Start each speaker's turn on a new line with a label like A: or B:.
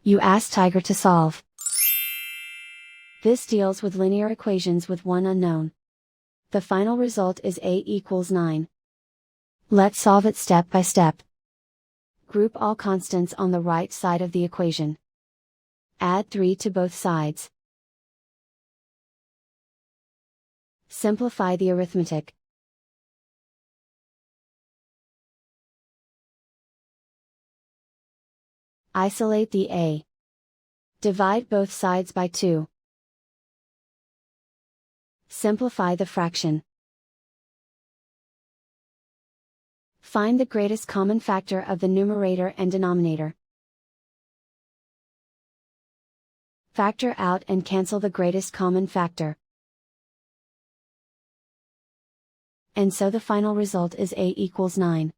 A: You ask Tiger to solve. This deals with linear equations with one unknown. The final result is a equals 9. Let's solve it step by step. Group all constants on the right side of the equation. Add 3 to both sides. Simplify the arithmetic. Isolate the a. Divide both sides by 2. Simplify the fraction. Find the greatest common factor of the numerator and denominator. Factor out and cancel the greatest common factor. And so the final result is a equals 9.